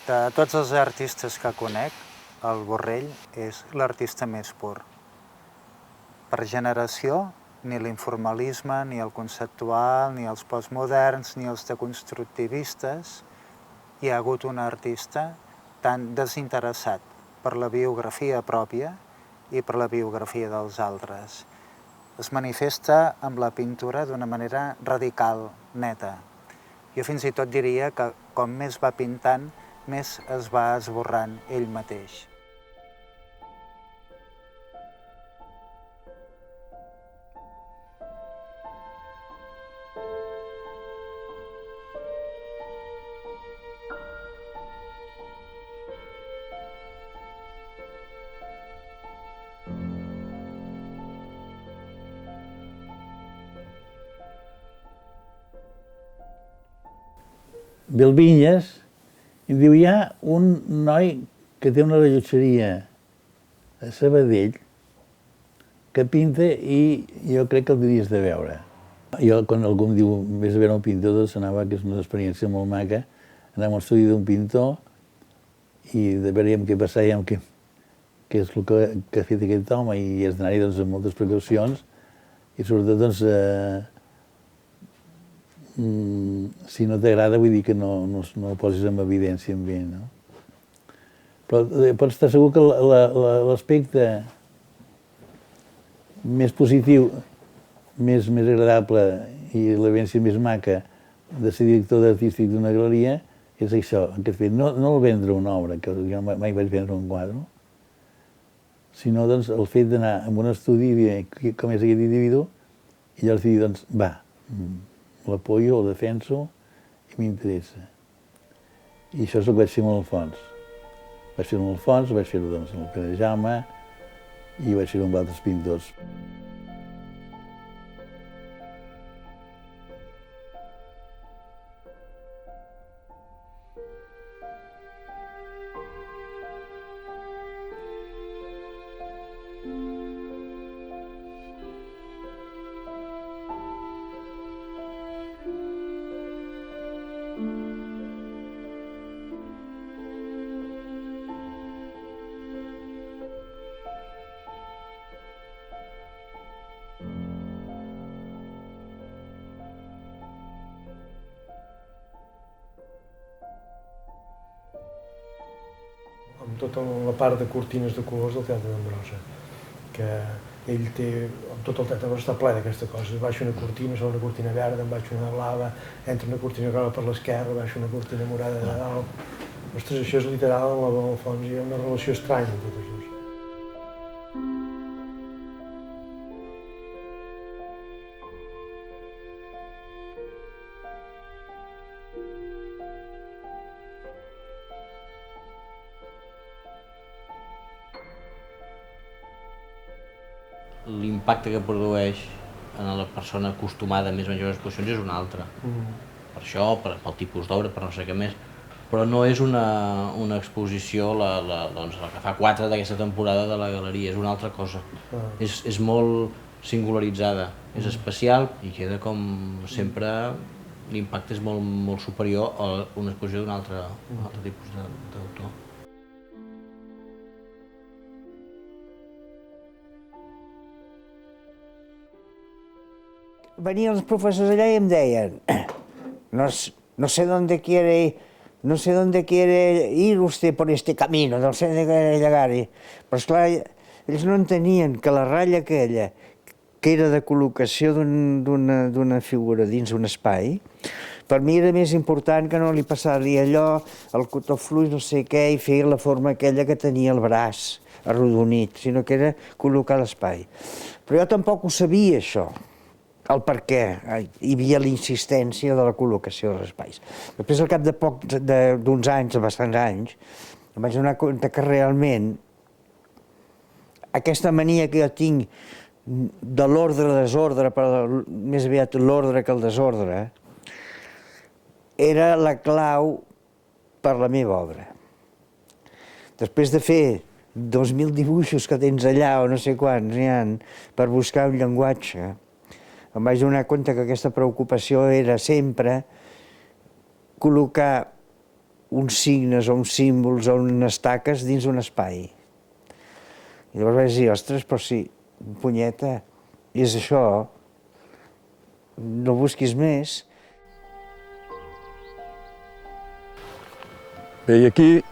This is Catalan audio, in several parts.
De tots els artistes que conec, el Borrell és l'artista més pur. Per generació, ni l'informalisme, ni el conceptual, ni els postmoderns, ni els deconstructivistes, hi ha hagut un artista tan desinteressat per la biografia pròpia i per la biografia dels altres. Es manifesta amb la pintura d'una manera radical, neta. Jo fins i tot diria que com més va pintant, més es va esborrant ell mateix. Belvinyes, i diu, hi ha un noi que té una rellotgeria a Sabadell que pinta i jo crec que el diries de veure. Jo, quan algú em diu, vés a veure un pintor, doncs anava, que és una experiència molt maca, anava a l'estudi d'un pintor i de veure què passava, què és el que ha fet aquest home, i has d'anar-hi doncs, amb moltes precaucions i sobretot doncs, si no t'agrada, vull dir que no ho posis en evidència amb ell, no? Però pots estar segur que l'aspecte més positiu, més agradable i l'evidència més maca de ser director artístic d'una galeria és això, aquest fet. No el vendre una obra, que jo mai vaig vendre un quadre, sinó doncs, el fet d'anar a un estudi i dir com és aquest individu i llavors dir, doncs, va, l'apoyo, el defenso i m'interessa. I això és el que vaig fer amb el Alfons. Vaig fer-ho amb el Alfons, vaig fer-ho amb el Pere Jaume i vaig fer-ho amb altres pintors. Amb tota la part de cortines de colors del Teatre d'Ambrosa, que ell té, amb tot el Teatre d'Ambrosa està ple d'aquesta cosa, baixa una cortina, surt una cortina verda, en baixa una blava, entra una cortina groga per l'esquerra, baixa una cortina morada de dalt. Ostres, això és literal, amb el fons hi ha una relació estranya amb tots dos. L'impacte que produeix en la persona acostumada més o menys a les exposicions és un altre. Per això, pel tipus d'obra, per no sé què més. Però no és una exposició, la que fa 4 d'aquesta temporada de la galeria, és una altra cosa. És molt singularitzada, és especial i queda com sempre, l'impacte és molt superior a una exposició d'un altre tipus d'autor. Venien els professors allà i em deien no sé dónde quiere ir usted por este camino, no sé dónde quiere llegar. Però esclar, ells no entenien que la ratlla aquella, que era de col·locació d'una figura dins un espai, per mi era més important que no li passaria allò, el cotó fluix, no sé què, i fer la forma aquella que tenia el braç arrodonit, sinó que era col·locar l'espai. Però jo tampoc ho sabia, això. El per què hi havia la insistència de la col·locació dels espais. Després, al cap d'uns anys, de bastants anys, em vaig donar compte que realment aquesta mania que jo tinc de l'ordre-desordre, però més aviat l'ordre que el desordre, era la clau per la meva obra. Després de fer 2.000 dibuixos que tens allà, o no sé quants n'hi ha, per buscar un llenguatge, em vaig donar compte que aquesta preocupació era sempre col·locar uns signes o uns símbols o unes taques dins un espai. I llavors vaig dir, ostres, però si, punyeta, és això, no busquis més. Bé, i aquí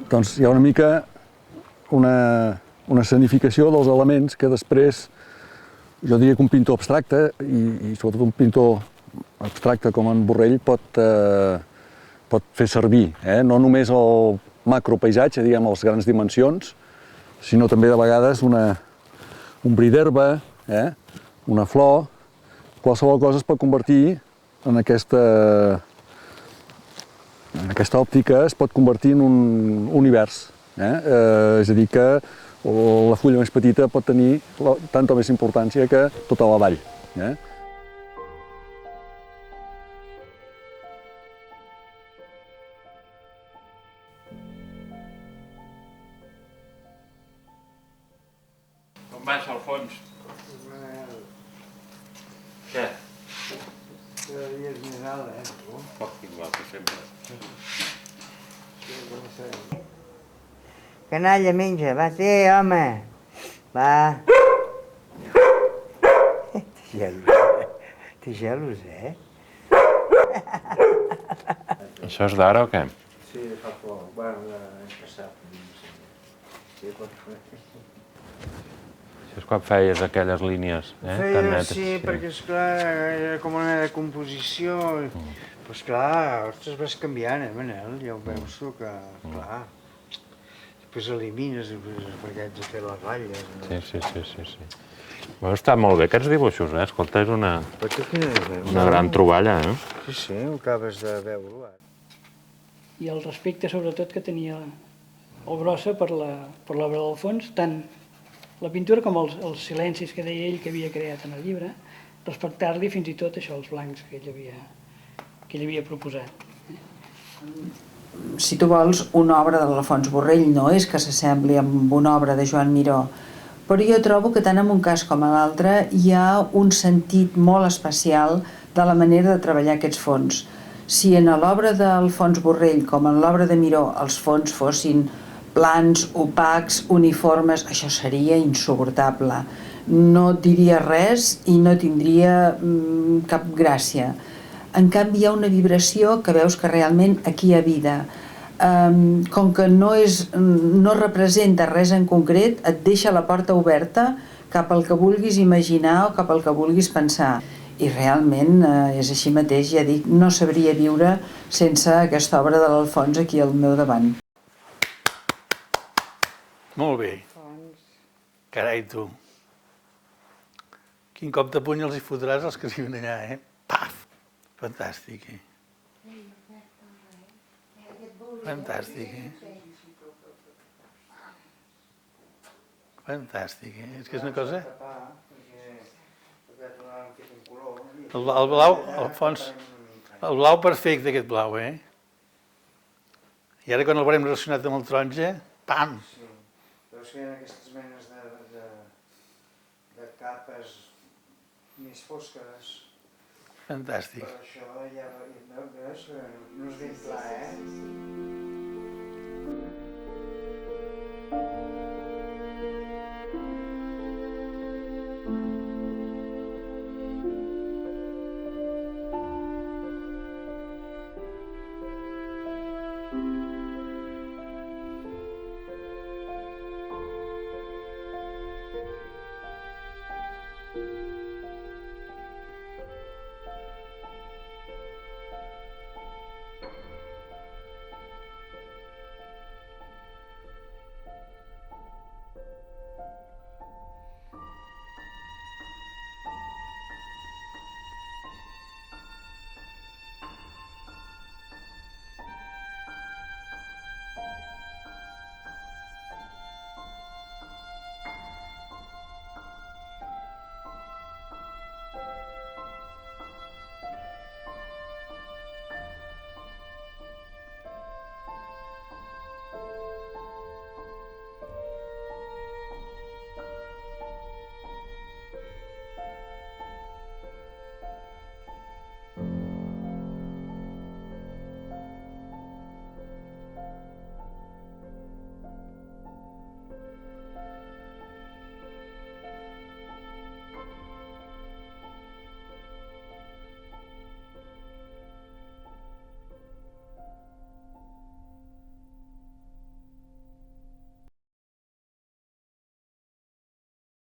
doncs hi ha una mica una escenificació dels elements que després, jo diria que un pintor abstracte, i sobretot un pintor abstracte com en Borrell, pot fer servir. No només el macropaisatge, diguem, les grans dimensions, sinó també de vegades un bri d'herba, una flor, qualsevol cosa es pot convertir en aquesta òptica, es pot convertir en un univers. És a dir, que la fulla més petita pot tenir tanta més importància que tota la vall. On vas al fons? Què? Cada dia és més alt, Poc igual que sempre. Canalla, menja, va, té, home. Va. Té gelos, Això és d'ara o què? Sí, fa poc. Bueno, l'any passat. Sí, Això és quan feies aquelles línies, tan feia, netes. sí, perquè esclar, era com una mena de composició. Però esclar, ostres, vas canviant, Manel? Ja ho veus tu, que, clar. Després elimines, perquè haig de fer les ratlles. Sí. Bueno, està molt bé aquests dibuixos, Escolta, és una gran troballa, Sí, ho acabes de veure. I el respecte, sobretot, que tenia el Brossa per l'obra d'Alfons, tant la pintura com els silencis que deia ell que havia creat en el llibre, respectar-li fins i tot això, els blancs que ell havia proposat. Si tu vols, una obra de l'Alfons Borrell no és que s'assembli amb una obra de Joan Miró, però jo trobo que tant en un cas com en l'altre hi ha un sentit molt especial de la manera de treballar aquests fons. Si en l'obra d'Alfons Borrell com en l'obra de Miró els fons fossin plans, opacs, uniformes, això seria insuportable. No diria res i no tindria cap gràcia. En canvi, hi ha una vibració que veus que realment aquí hi ha vida. Com que no representa res en concret, et deixa la porta oberta cap al que vulguis imaginar o cap al que vulguis pensar. I realment és així mateix, ja dic, no sabria viure sense aquesta obra de l'Alfons aquí al meu davant. Molt bé. Carai, tu. Quin cop de puny els hi fotràs als que s'hi ven allà, Paf! Fantàstic, Fantàstic, Fantàstic, És que és una cosa... El blau, Alfons, el blau perfecte, aquest blau, I ara quan el veurem relacionat amb el taronja, pam! Veus que hi ha aquestes menes de capes més fosques. Fantàstic. Per això ja veus que no és ben clar,